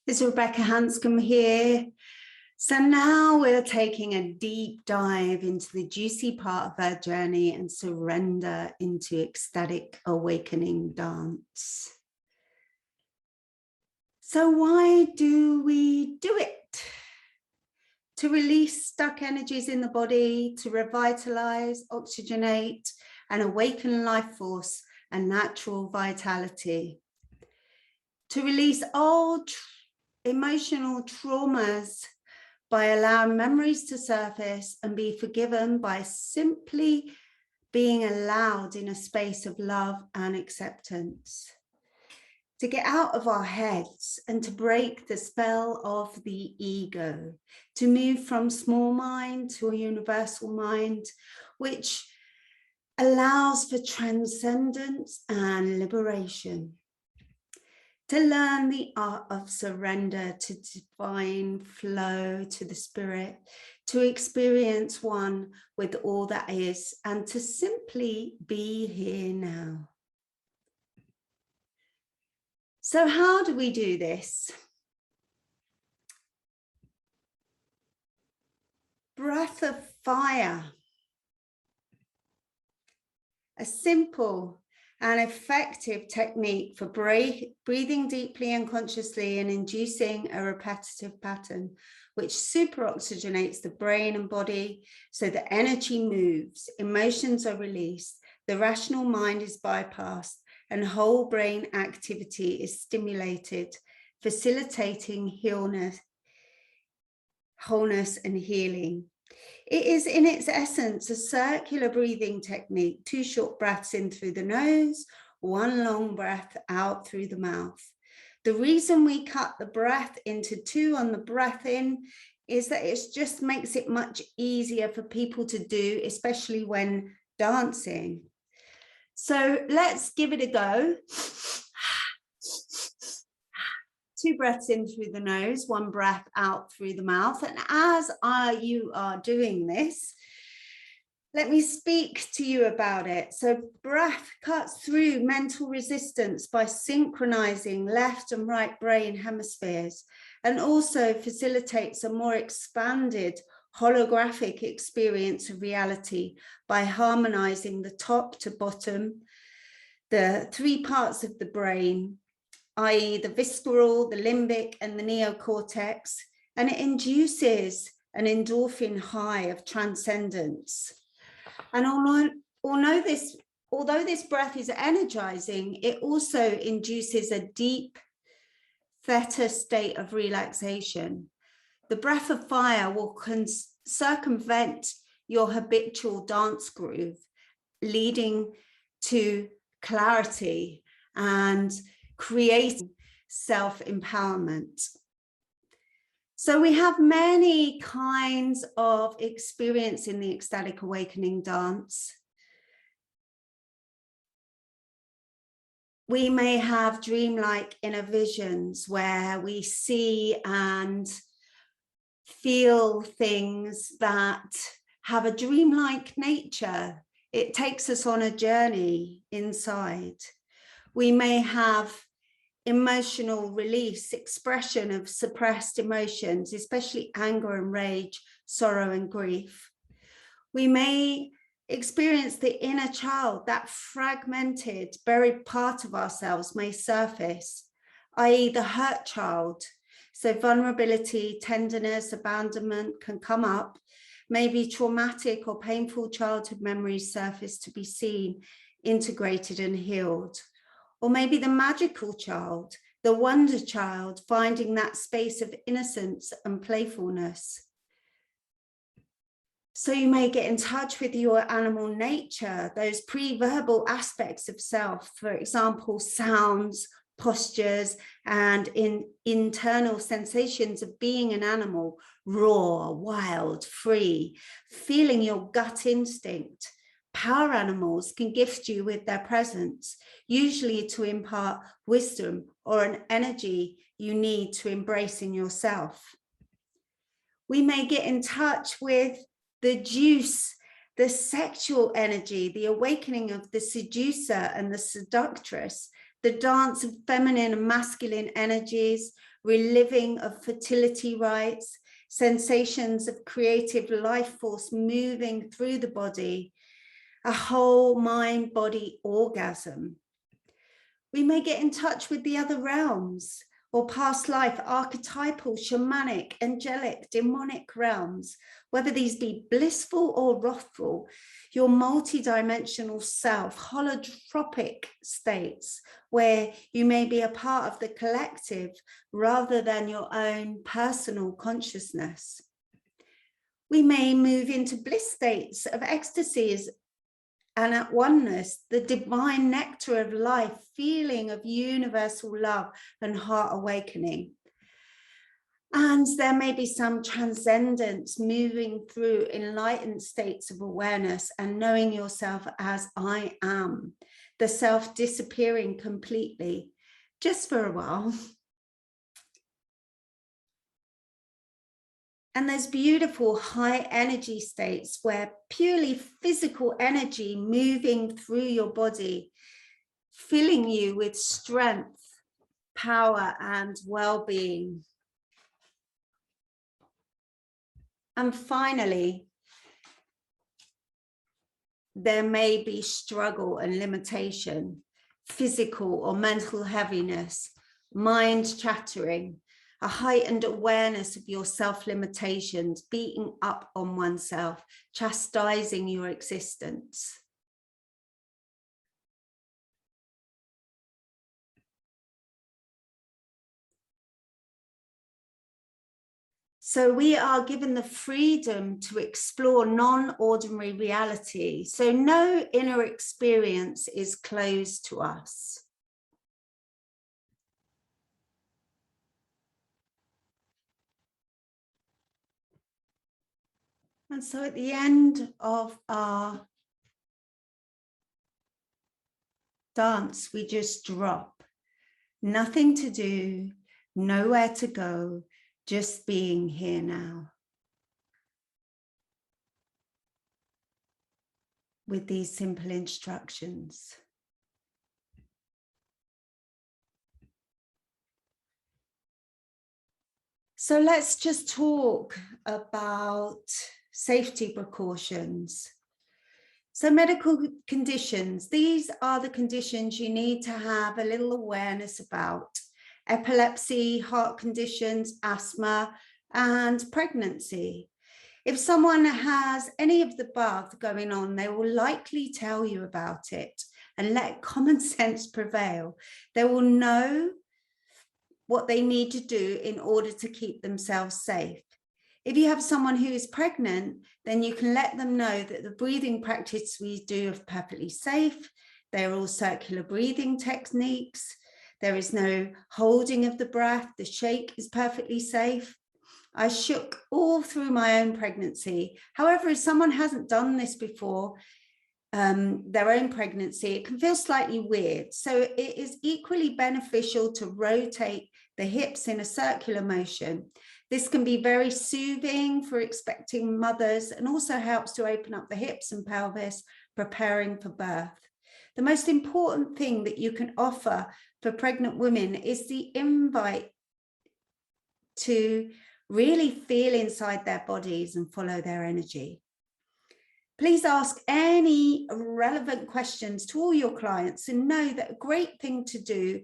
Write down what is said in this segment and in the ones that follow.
It's Rebecca Hanscom here. So now we're taking a deep dive into the juicy part of our journey and surrender into ecstatic awakening dance. So why do we do it? To release stuck energies in the body, to revitalize, oxygenate, and awaken life force and natural vitality. To release old emotional traumas by allowing memories to surface and be forgiven by simply being allowed in a space of love and acceptance. To get out of our heads and to break the spell of the ego, to move from small mind to a universal mind, which allows for transcendence and liberation. To learn the art of surrender to divine flow, to the spirit, to experience one with all that is, and to simply be here now. So how do we do this? Breath of fire. A simple and effective technique for breathing deeply and consciously and inducing a repetitive pattern which superoxygenates the brain and body so the energy moves, emotions are released, the rational mind is bypassed, and whole brain activity is stimulated, facilitating wholeness and healing. It is in its essence a circular breathing technique, 2 short breaths in through the nose, 1 long breath out through the mouth. The reason we cut the breath into 2 on the breath in is that it just makes it much easier for people to do, especially when dancing. So let's give it a go. 2 breaths in through the nose, 1 breath out through the mouth. And as you are doing this, let me speak to you about it. So breath cuts through mental resistance by synchronizing left and right brain hemispheres, and also facilitates a more expanded holographic experience of reality by harmonizing the top to bottom, the 3 parts of the brain, i.e. the visceral, the limbic, and the neocortex, and it induces an endorphin high of transcendence. And although this breath is energizing, it also induces a deep theta state of relaxation. The breath of fire will circumvent your habitual dance groove, leading to clarity and creating self-empowerment. So we have many kinds of experience in the ecstatic awakening dance. We may have dreamlike inner visions where we see and feel things that have a dreamlike nature. It takes us on a journey inside. We may have emotional release, expression of suppressed emotions, especially anger and rage, sorrow and grief. We may experience the inner child, that fragmented, buried part of ourselves may surface, i.e. the hurt child. So vulnerability, tenderness, abandonment can come up. Maybe traumatic or painful childhood memories surface to be seen, integrated and healed. Or maybe the magical child, the wonder child, finding that space of innocence and playfulness. So you may get in touch with your animal nature, those pre-verbal aspects of self, for example, sounds, postures, and internal sensations of being an animal, raw, wild, free, feeling your gut instinct. Power animals can gift you with their presence, usually to impart wisdom or an energy you need to embrace in yourself. We may get in touch with the juice, the sexual energy, the awakening of the seducer and the seductress, the dance of feminine and masculine energies, reliving of fertility rites, sensations of creative life force moving through the body, a whole mind-body orgasm. We may get in touch with the other realms or past life, archetypal, shamanic, angelic, demonic realms, whether these be blissful or wrathful, your multidimensional self, holotropic states where you may be a part of the collective rather than your own personal consciousness. We may move into bliss states of ecstasies and at oneness, the divine nectar of life, feeling of universal love and heart awakening. And there may be some transcendence, moving through enlightened states of awareness and knowing yourself as I am, the self disappearing completely, just for a while. And there's beautiful high energy states where purely physical energy moving through your body, filling you with strength, power, and well-being. And finally, there may be struggle and limitation, physical or mental heaviness, mind chattering, a heightened awareness of your self-limitations, beating up on oneself, chastising your existence. So we are given the freedom to explore non-ordinary reality. So no inner experience is closed to us. And so at the end of our dance, we just drop. Nothing to do, nowhere to go, just being here now. With these simple instructions. So let's just talk about safety precautions. So medical conditions, these are the conditions you need to have a little awareness about. Epilepsy, heart conditions, asthma, and pregnancy. If someone has any of the above going on, they will likely tell you about it and let common sense prevail. They will know what they need to do in order to keep themselves safe. If you have someone who is pregnant, then you can let them know that the breathing practice we do are perfectly safe. They're all circular breathing techniques. There is no holding of the breath. The shake is perfectly safe. I shook all through my own pregnancy. However, if someone hasn't done this before, their own pregnancy, it can feel slightly weird. So it is equally beneficial to rotate the hips in a circular motion. This can be very soothing for expecting mothers and also helps to open up the hips and pelvis, preparing for birth. The most important thing that you can offer for pregnant women is the invite to really feel inside their bodies and follow their energy. Please ask any relevant questions to all your clients and know that a great thing to do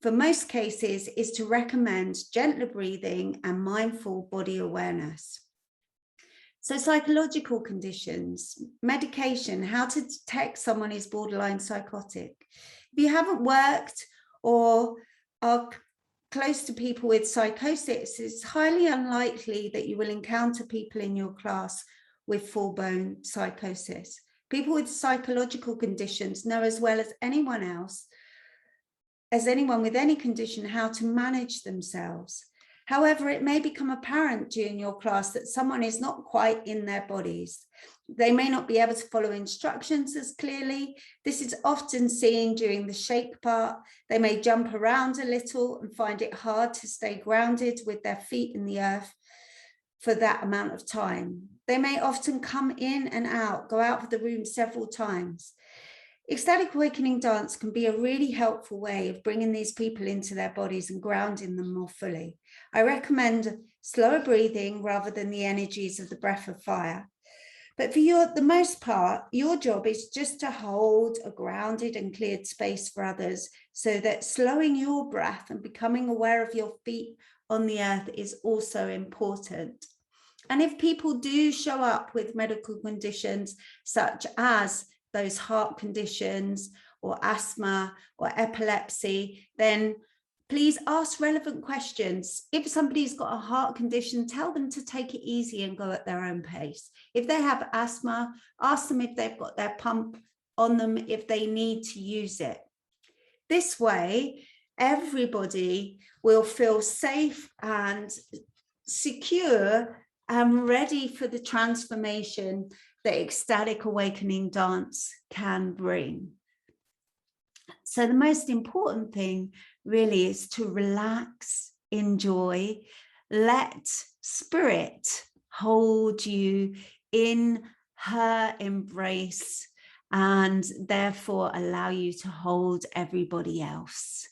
for most cases is to recommend gentler breathing and mindful body awareness. So psychological conditions, medication, how to detect someone is borderline psychotic. If you haven't worked or are close to people with psychosis, it's highly unlikely that you will encounter people in your class with full-blown psychosis. People with psychological conditions know as well as anyone else, as anyone with any condition, how to manage themselves. However, it may become apparent during your class that someone is not quite in their bodies. They may not be able to follow instructions as clearly. This is often seen during the shake part. They may jump around a little and find it hard to stay grounded with their feet in the earth for that amount of time. They may often come in and out, go out of the room several times. Ecstatic awakening dance can be a really helpful way of bringing these people into their bodies and grounding them more fully. I recommend slower breathing rather than the energies of the breath of fire. But for the most part, your job is just to hold a grounded and cleared space for others, so that slowing your breath and becoming aware of your feet on the earth is also important. And if people do show up with medical conditions such as those heart conditions or asthma or epilepsy, then please ask relevant questions. If somebody's got a heart condition, tell them to take it easy and go at their own pace. If they have asthma, ask them if they've got their pump on them, if they need to use it. This way, everybody will feel safe and secure and ready for the transformation that ecstatic awakening dance can bring. So the most important thing really is to relax, enjoy, let spirit hold you in her embrace, and therefore allow you to hold everybody else.